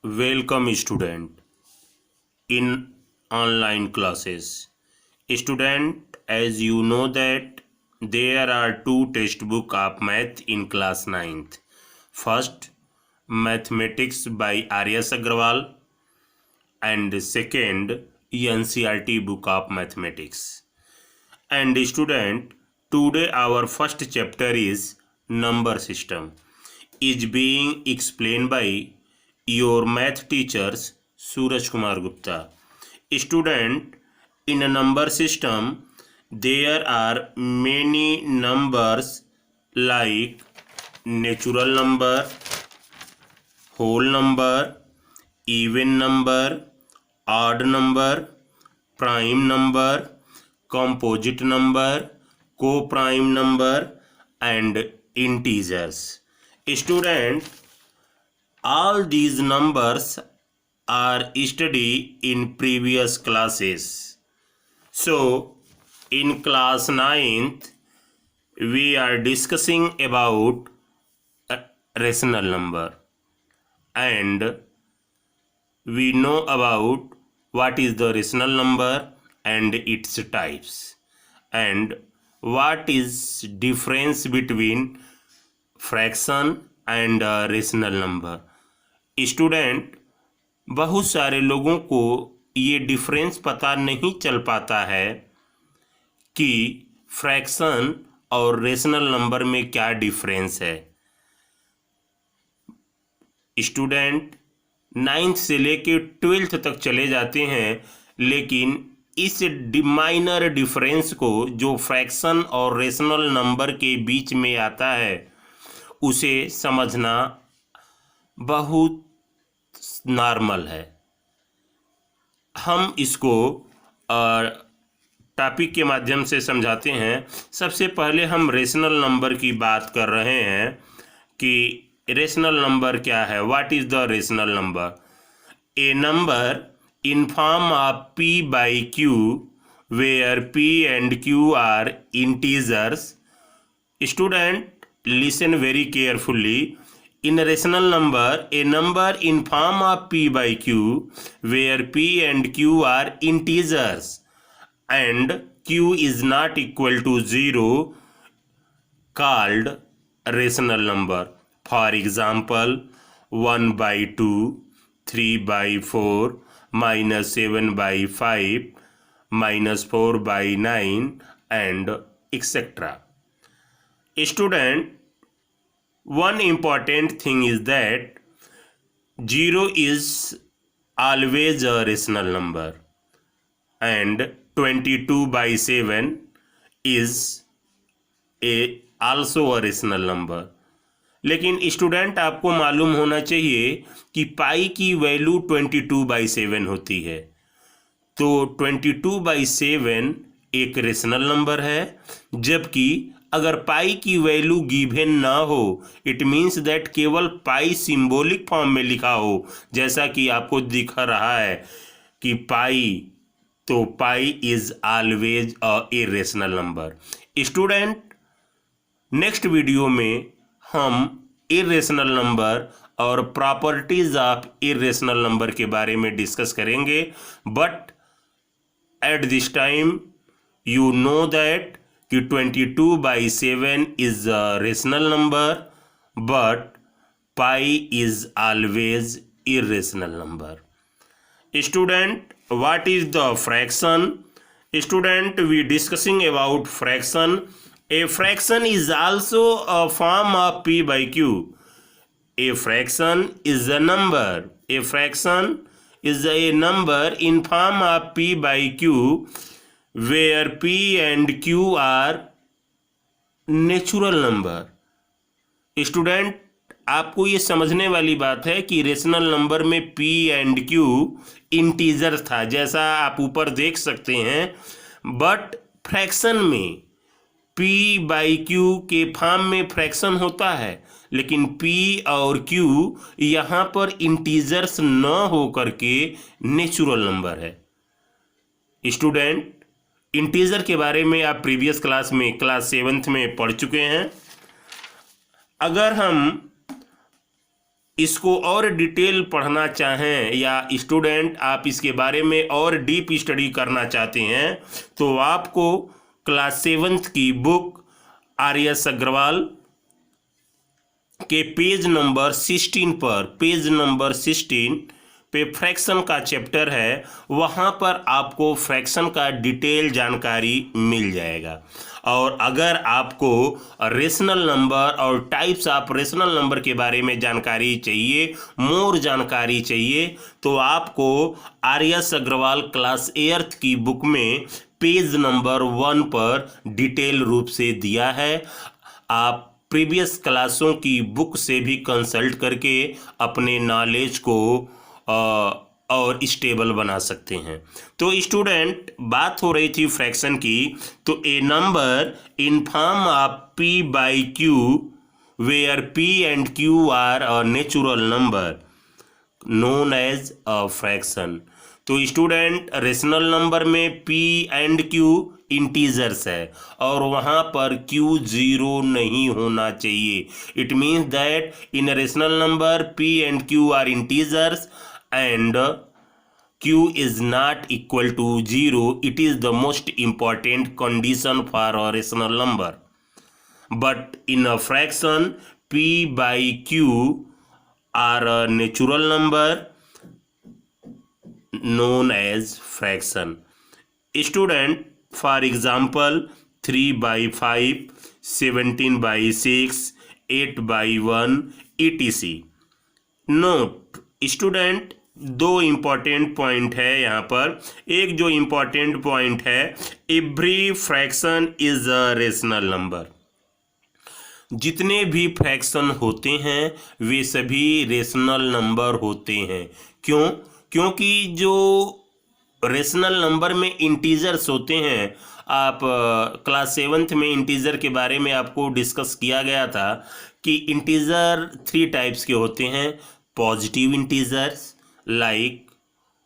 Welcome student in online classes. Student, as you know that there are two textbook of math in class 9th. First, mathematics by R.S. Agrawal and second, NCERT book of mathematics. And student, today our first chapter is number system is being explained by your math teachers Suraj Kumar Gupta. Student, in a number system there are many numbers like natural number, whole number, even number, odd number, prime number, composite number, co-prime number and integers. Student, all these numbers are studied in previous classes. So, in class 9th, we are discussing about a rational number and we know about what is the rational number and its types and what is difference between fraction and rational number. Student, बहुत सारे लोगों को ये difference पता नहीं चल पाता है कि फ्रैक्शन और रेशनल नंबर में क्या डिफरेंस है। स्टूडेंट 9th से लेके 12th तक चले जाते हैं, लेकिन इस माइनर डिफरेंस को जो फ्रैक्शन और रेशनल नंबर के बीच में आता है उसे समझना बहुत नॉर्मल है। हम इसको टॉपिक के माध्यम से समझाते हैं। सबसे पहले हम रेशनल नंबर की बात कर रहे हैं कि रेशनल नंबर क्या है। What is the rational number? A number in form of p by q where p and q are integers. Student, listen very carefully. In a rational number, a number in form of p by q where p and q are integers and q is not equal to 0 called rational number. For example, 1 by 2, 3 by 4, minus 7 by 5, minus 4 by 9 and etc. Student, one important thing is that 0 is always a rational number and 22 by 7 is also a rational number. लेकिन student, आपको मालूम होना चाहिए कि पाई की value 22 by 7 होती है, तो 22 by 7 एक रेशनल नंबर है। जबकि अगर पाई की वैल्यू गिवन ना हो, इट मीन्स दैट केवल पाई सिंबॉलिक फॉर्म में लिखा हो, जैसा कि आपको दिख रहा है कि पाई, तो pi is always a irrational number. Student, next video में हम इरेशनल नंबर और प्रॉपर्टीज ऑफ इरेशनल नंबर के बारे में डिस्कस करेंगे। But at this time you know that कि 22 by 7 is a rational number but pi is always irrational number. Student, what is the fraction? Student, we discussing about fraction. A fraction is also a form of p by q. A fraction is a number. A fraction is a number in form of p by q where p and q are natural number. Student, आपको ये समझने वाली बात है कि rational number में p and q integer था, जैसा आप ऊपर देख सकते हैं। बट फ्रैक्शन में p बाई q के फॉर्म में फ्रैक्शन होता है, लेकिन p और q यहाँ पर इंटीजर्स न हो करके नेचुरल नंबर है। स्टूडेंट, इंटीजर के बारे में आप प्रीवियस क्लास में क्लास 7th में पढ़ चुके हैं। अगर हम इसको और डिटेल पढ़ना चाहें या स्टूडेंट आप इसके बारे में और डीप स्टडी करना चाहते हैं तो आपको क्लास 7th की बुक आर.एस. अग्रवाल के पेज नंबर 16 पे फ्रैक्शन का चैप्टर है, वहाँ पर आपको फ्रैक्शन का डिटेल जानकारी मिल जाएगा। और अगर आपको रेशनल नंबर और टाइप्स ऑफ रेशनल नंबर के बारे में जानकारी चाहिए, मोर जानकारी चाहिए, तो आपको आर.एस. अग्रवाल क्लास 8th की बुक में पेज नंबर 1 पर डिटेल रूप से दिया है। आप प्रीवियस क्लासों की बुक से भी कंसल्ट करके अपने नॉलेज को और स्टेबल बना सकते हैं। तो स्टूडेंट, बात हो रही थी फ्रैक्शन की, तो a number in form of p by q where p and q are a natural number known as a fraction. तो स्टूडेंट, रेशनल नंबर में p and q इंटीजर्स है और वहाँ पर q 0 नहीं होना चाहिए। It means that in rational number p and q are integers and q is not equal to 0. It is the most important condition for a rational number. But in a fraction, p by q are a natural number known as fraction. Student, for example, 3 by 5, 17 by 6, 8 by 1, etc. Note, student, दो important point है यहाँ पर। एक जो important point है, every fraction is a rational number. जितने भी fraction होते हैं वे सभी रेशनल नंबर होते हैं। क्यों? क्योंकि जो रेशनल नंबर में इंटीजर्स होते हैं, आप क्लास 7th में इंटीजर के बारे में आपको डिस्कस किया गया था कि इंटीजर 3 टाइप्स के होते हैं। Positive integers like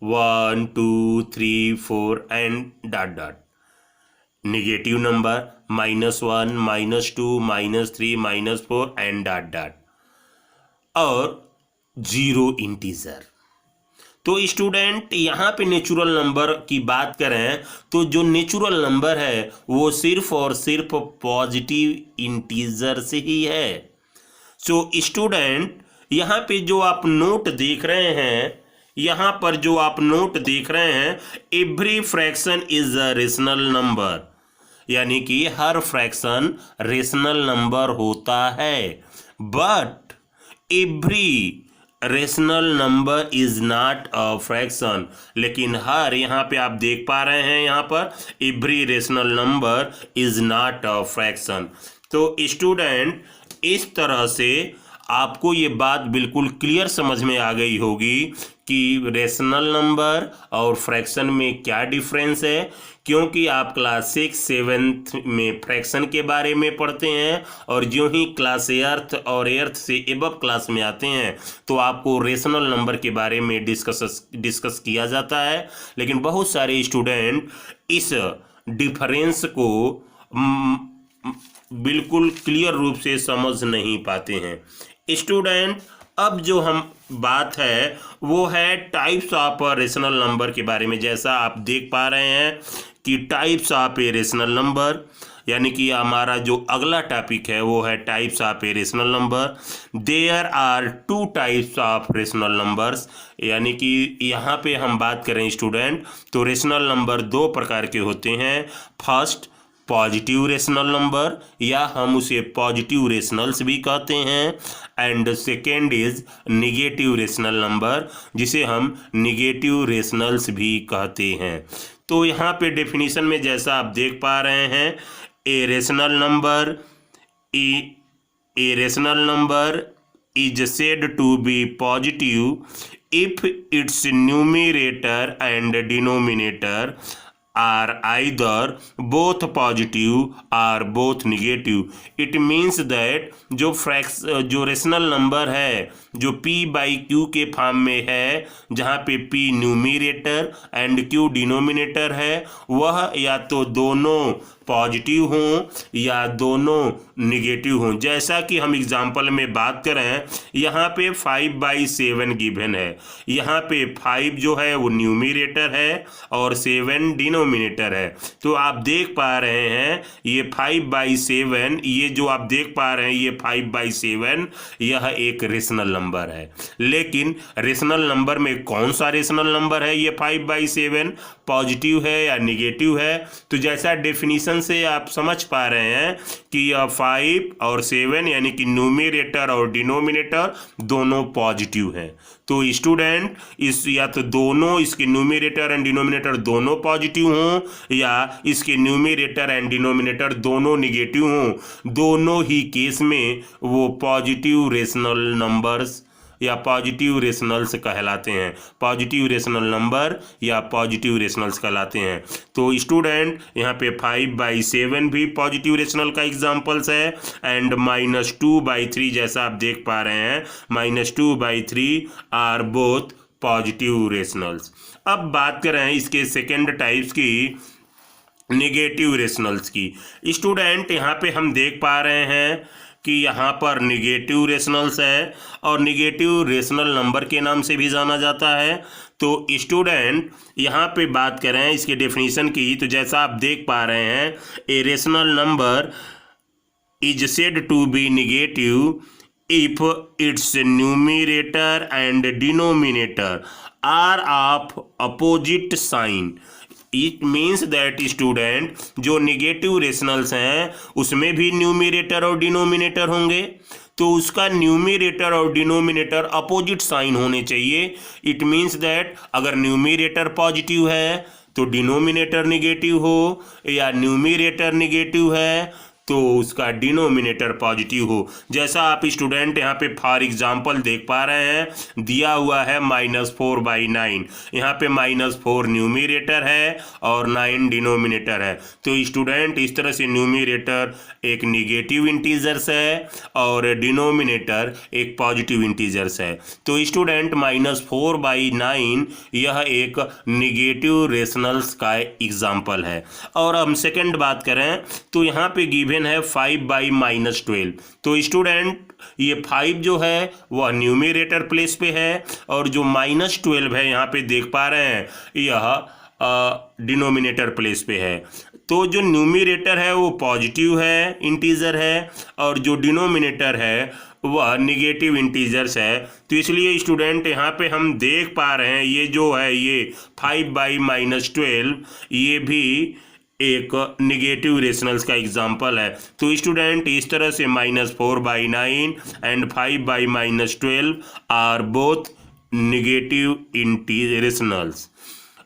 1, 2, 3, 4 and dot dot. Negative number -1, -2, -3, -4 and dot dot. और जीरो इंटीजर। तो स्टूडेंट, यहाँ पे नेचुरल नंबर की बात करें तो जो नेचुरल नंबर है वो सिर्फ और सिर्फ पॉजिटिव इंटीजर से ही है। सो स्टूडेंट, यहाँ पे जो आप नोट देख रहे हैं, यहाँ पर जो आप नोट देख रहे हैं, every fraction is a rational number, यानी कि हर फ्रैक्शन रेशनल नंबर होता है। But every rational number is not a fraction. लेकिन हर, यहाँ पे आप देख पा रहे हैं, यहाँ पर every rational number is not a fraction. तो स्टूडेंट, इस तरह से आपको ये बात बिल्कुल क्लियर समझ में आ गई होगी कि रेशनल नंबर और फ्रैक्शन में क्या डिफरेंस है। क्योंकि आप क्लास 6, 7th में फ्रैक्शन के बारे में पढ़ते हैं और जो ही क्लास 8th और 8th से एबव क्लास में आते हैं तो आपको रेशनल नंबर के बारे में डिस्कस किया जाता है। लेकिन बहुत सारे स्टूडेंट इस डिफरेंस को बिल्कुल क्लियर रूप से समझ नहीं पाते हैं। स्टूडेंट, अब जो हम बात है वो है टाइप्स ऑफ रेशनल नंबर के बारे में। जैसा आप देख पा रहे हैं कि types of a rational number, यानी कि हमारा जो अगला टॉपिक है वो है types of a rational number. There are 2 types of rational numbers, यानी कि यहाँ पे हम बात करें स्टूडेंट तो रेशनल नंबर 2 प्रकार के होते हैं। फर्स्ट, पॉजिटिव रेशनल नंबर, या हम उसे पॉजिटिव रेशनल्स भी कहते हैं। And second is negative rational number, जिसे हम निगेटिव रेशनल्स भी कहते हैं। तो यहाँ पे डेफिनेशन में जैसा आप देख पा रहे हैं, a rational number is said to be positive if its numerator and denominator are either both positive or both negative. It means that जो रेशनल नंबर है जो p बाई q के फॉर्म में है, जहाँ पे p numerator and q denominator है, वह या तो दोनों पॉजिटिव हों या दोनों निगेटिव हों। जैसा कि हम एग्जाम्पल में बात करें, यहाँ पे 5/7 गिवन है। यहाँ पे 5 जो है वो न्यूमिनेटर है और 7 डिनोमिनेटर है। तो आप देख पा रहे हैं ये 5/7, ये जो आप देख पा रहे हैं ये 5/7 यह एक रेशनल नंबर है। लेकिन रेशनल नंबर में कौन सा रेशनल नंबर है ये 5/7, पॉजिटिव है या निगेटिव है? तो जैसा डेफिनेशन से आप समझ पा रहे हैं कि यह 5 और 7 यानी कि न्यूमिनेटर और डिनोमिनेटर दोनों पॉजिटिव हैं। तो स्टूडेंट इस या तो दोनों इसके न्यूमिनेटर एंड डिनोमिनेटर दोनों पॉजिटिव हों या इसके न्यूमिनेटर एंड डिनोमिनेटर दोनों निगेटिव हों, दोनों ही केस में वो पॉजिटिव रेशनल नंबर्स या पॉजिटिव रेशनल्स कहलाते हैं। पॉजिटिव रेशनल नंबर या पॉजिटिव रेशनल्स कहलाते हैं। तो स्टूडेंट यहाँ पे 5/7 भी पॉजिटिव रेशनल का एग्जाम्पल्स है एंड -2/3 जैसा आप देख पा रहे हैं, -2/3 आर बोथ पॉजिटिव रेशनल्स। अब बात करें इसके सेकेंड टाइप्स की, नेगेटिव रेशनल्स की। स्टूडेंट यहाँ पे हम देख पा रहे हैं कि यहाँ पर निगेटिव रेशनल्स है और निगेटिव रेशनल नंबर के नाम से भी जाना जाता है। तो स्टूडेंट यहाँ पे बात करें इसके डेफिनेशन की, तो जैसा आप देख पा रहे हैं, a rational number is said to be negative if its numerator and denominator are of opposite sign. It means that student जो नेगेटिव रेशनल्स हैं उसमें भी न्यूमिनेटर और डिनोमिनेटर होंगे, तो उसका न्यूमिनेटर और डिनोमिनेटर अपोजिट साइन होने चाहिए। इट मीन्स दैट अगर न्यूमिनेटर पॉजिटिव है तो डिनोमिनेटर निगेटिव हो, या न्यूमिनेटर निगेटिव है तो उसका डिनोमिनेटर पॉजिटिव हो। जैसा आप स्टूडेंट यहाँ पे फॉर एग्जांपल देख पा रहे हैं, दिया हुआ है -4/9, यहाँ पे -4 न्यूमिनेटर है और 9 डिनोमिनेटर है। तो स्टूडेंट इस तरह से न्यूमिनेटर एक निगेटिव इंटीजर्स है और डिनोमिनेटर एक पॉजिटिव इंटीजर्स है। तो स्टूडेंट -4/9 यह एक निगेटिव रेशनल्स का एग्जाम्पल है। और हम सेकेंड बात करें तो यहाँ पे गिवन है 5/-12। तो स्टूडेंट ये 5 जो है वह न्यूमिनेटर प्लेस पे है और जो -12 है यहाँ पे देख पा रहे हैं यह डिनोमिनेटर प्लेस पे है। तो जो न्यूमिनेटर है वो पॉजिटिव है, इंटीजर है, और जो डिनोमिनेटर है वह निगेटिव इंटीजर्स है। तो इसलिए स्टूडेंट यहाँ पे हम देख पा रहे हैं ये जो है ये 5/-12 ये भी एक निगेटिव रेशनल्स का एग्जाम्पल है। तो स्टूडेंट इस तरह से -4/9 and 5/-12 are both negative rationals.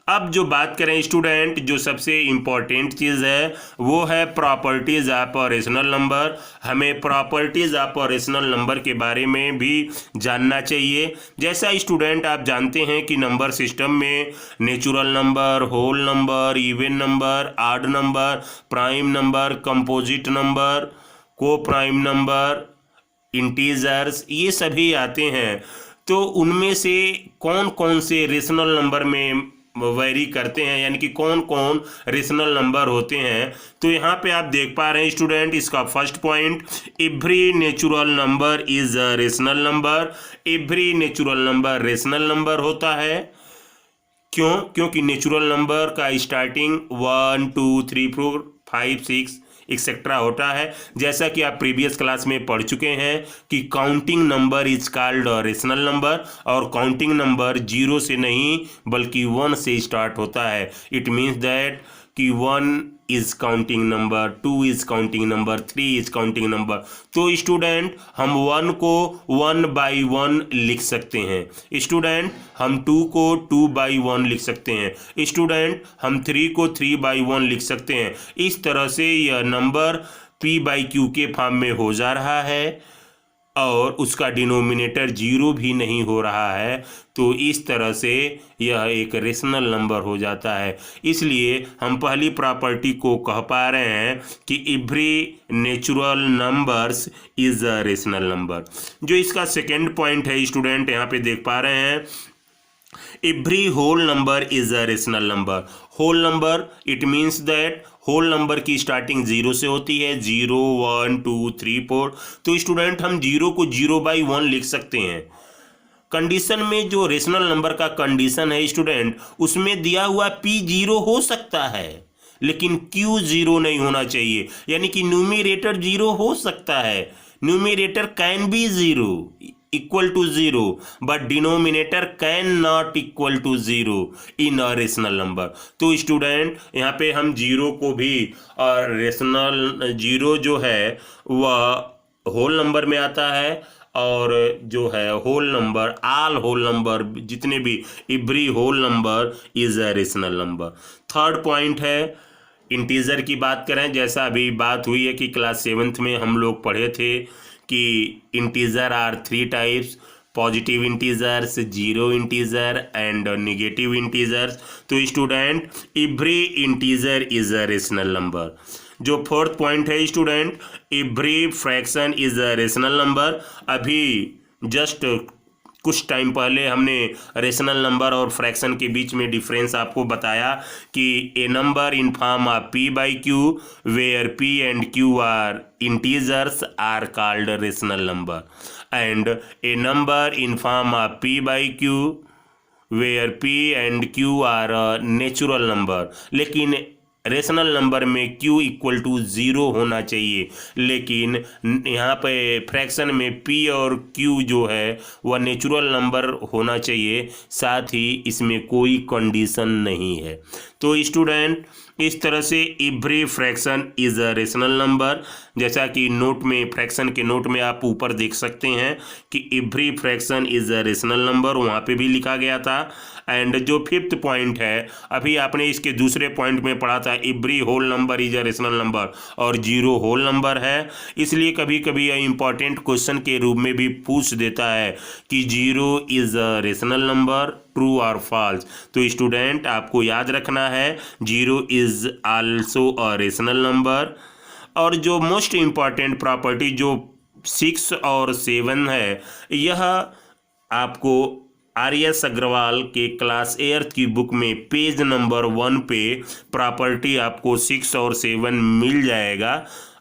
अब जो बात करें स्टूडेंट, जो सबसे इम्पॉर्टेंट चीज़ है वो है properties of a rational number. हमें properties of a rational number के बारे में भी जानना चाहिए। जैसा स्टूडेंट आप जानते हैं कि नंबर सिस्टम में natural number, whole number, even number, odd number, prime number, composite number, coprime number, integers, ये सभी आते हैं। तो उनमें से कौन कौन से रेशनल नंबर में वेरी करते हैं, यानी कि कौन कौन रेशनल नंबर होते हैं, तो यहाँ पे आप देख पा रहे हैं स्टूडेंट इसका first point, every natural number is a rational number. Every natural number rational number होता है। क्यों? क्योंकि नेचुरल नंबर का स्टार्टिंग 1 2 3 4 5 6 एक्सेट्रा होता है। जैसा कि आप प्रीवियस क्लास में पढ़ चुके हैं कि counting number is called rational number, और काउंटिंग नंबर 0 से नहीं बल्कि 1 से स्टार्ट होता है। इट मीन्स दैट कि 1 is counting number, 2 is counting number, 3 is counting number. तो स्टूडेंट हम 1 को 1/1 लिख सकते हैं। स्टूडेंट हम 2 को 2/1 लिख सकते हैं। स्टूडेंट हम 3 को 3/1 लिख सकते हैं। इस तरह से यह नंबर p/q के फॉर्म में हो जा रहा है। और उसका डिनोमिनेटर जीरो भी नहीं हो रहा है, तो इस तरह से यह एक रेशनल नंबर हो जाता है। इसलिए हम पहली प्रॉपर्टी को कह पा रहे हैं कि every natural numbers is a rational number. जो इसका सेकेंड पॉइंट है स्टूडेंट, यहाँ पे देख पा रहे हैं, every whole number is a rational number. Whole number it means that whole number की स्टार्टिंग जीरो से होती है, 0 1 2 3 4। तो स्टूडेंट हम जीरो को 0/1 लिख सकते हैं। कंडीशन में जो रेशनल नंबर का कंडीशन है स्टूडेंट, उसमें दिया हुआ p जीरो हो सकता है लेकिन q जीरो नहीं होना चाहिए, यानी कि न्यूमरेटर जीरो हो सकता है, numerator can be zero equal to zero, but denominator can not equal to zero in a rational number. तो स्टूडेंट यहाँ पे हम जीरो को भी रेशनल जीरो जो है वह होल नंबर में आता है, और जो है whole number, all whole number जितने भी, every whole number is a rational number. Third point है इंटीजर की बात करें, जैसा अभी बात हुई है कि क्लास 7th में हम लोग पढ़े थे कि integer are 3 types, positive integers, zero integer and negative integers. तो student every integer is a rational number. जो फोर्थ पॉइंट है student, every fraction is a rational number. अभी जस्ट कुछ टाइम पहले हमने रेशनल नंबर और फ्रैक्शन के बीच में डिफरेंस आपको बताया कि a number in form of p by q where p and q are integers are called rational number, and a number in form of p by q where p and q are natural number. लेकिन rational number में q equal to zero होना चाहिए, लेकिन यहाँ पे fraction में p और q जो है वह नेचुरल नंबर होना चाहिए, साथ ही इसमें कोई कंडीशन नहीं है। तो स्टूडेंट इस तरह से every fraction is a rational number, जैसा कि नोट में, फ्रैक्शन के नोट में आप ऊपर देख सकते हैं कि every fraction is a rational number, वहाँ पे भी लिखा गया था। एंड जो फिफ्थ पॉइंट है, अभी आपने इसके दूसरे पॉइंट में पढ़ा था, every whole number is a rational number और जीरो होल नंबर है। इसलिए कभी कभी यह इंपॉर्टेंट क्वेश्चन के रूप में भी पूछ देता है कि zero is a rational number, true और फॉल्स। तो स्टूडेंट आपको याद रखना है zero is also a rational number. और जो मोस्ट इम्पॉर्टेंट प्रॉपर्टी जो 6 और 7 है, यह आपको आर.एस. अग्रवाल के क्लास 8th की बुक में पेज नंबर 1 पे प्रॉपर्टी आपको 6 और 7 मिल जाएगा।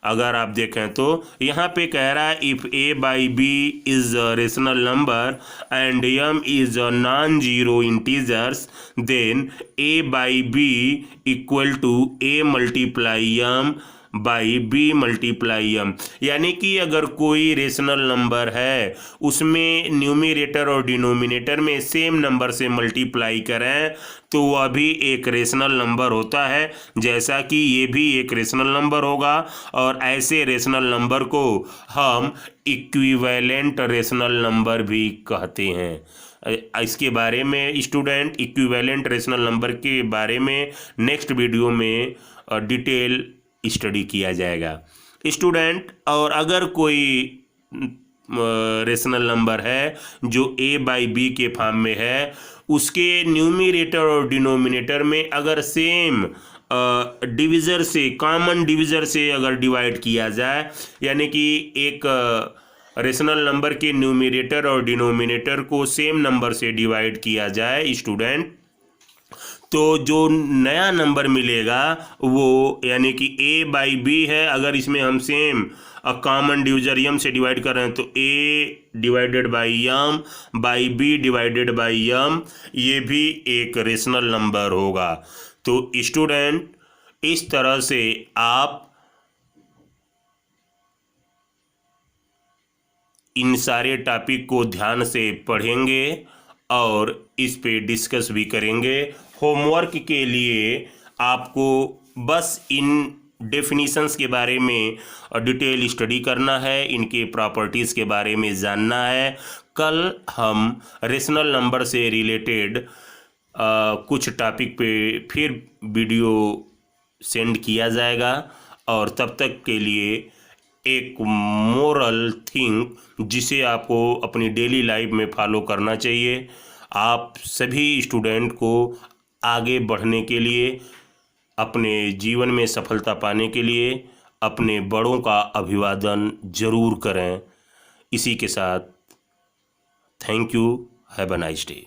अगर आप देखें तो यहाँ पे कह रहा है if a by B is a rational number and m is a non zero integers, then a by B equal to a multiply m by B multiply M. यानी कि अगर कोई रेशनल नंबर है उसमें न्यूमरेटर और denominator में same number से multiply करें तो वह भी एक रेशनल नंबर होता है, जैसा कि ये भी एक रेशनल नंबर होगा। और ऐसे रेशनल नंबर को हम इक्विवेलेंट रेशनल नंबर भी कहते हैं। इसके बारे में स्टूडेंट, इक्विवेलेंट रेशनल नंबर के बारे में नेक्स्ट वीडियो में डिटेल स्टडी किया जाएगा स्टूडेंट। और अगर कोई रेशनल नंबर है जो a बाई बी के फॉर्म में है, उसके न्यूमरेटर और डिनोमिनेटर में अगर सेम डिविज़र से, कॉमन डिविज़र से अगर डिवाइड किया जाए, यानी कि एक रेशनल नंबर के न्यूमरेटर और डिनोमिनेटर को सेम नंबर से डिवाइड किया जाए स्टूडेंट, तो जो नया नंबर मिलेगा वो, यानी कि a बाई बी है, अगर इसमें हम सेम कॉमन डिविजर यम से डिवाइड कर रहे हैं तो a divided by m by b divided by m, ये भी एक रेशनल नंबर होगा। तो स्टूडेंट इस तरह से आप इन सारे टॉपिक को ध्यान से पढ़ेंगे और इस पे डिस्कस भी करेंगे। होमवर्क के लिए आपको बस इन डेफिनीशंस के बारे में डिटेल स्टडी करना है, इनके प्रॉपर्टीज़ के बारे में जानना है। कल हम रेशनल नंबर से रिलेटेड कुछ टॉपिक पे फिर वीडियो सेंड किया जाएगा, और तब तक के लिए एक मोरल थिंग जिसे आपको अपनी डेली लाइफ में फॉलो करना चाहिए। आप सभी स्टूडेंट को आगे बढ़ने के लिए, अपने जीवन में सफलता पाने के लिए अपने बड़ों का अभिवादन जरूर करें। इसी के साथ thank you, have a nice day.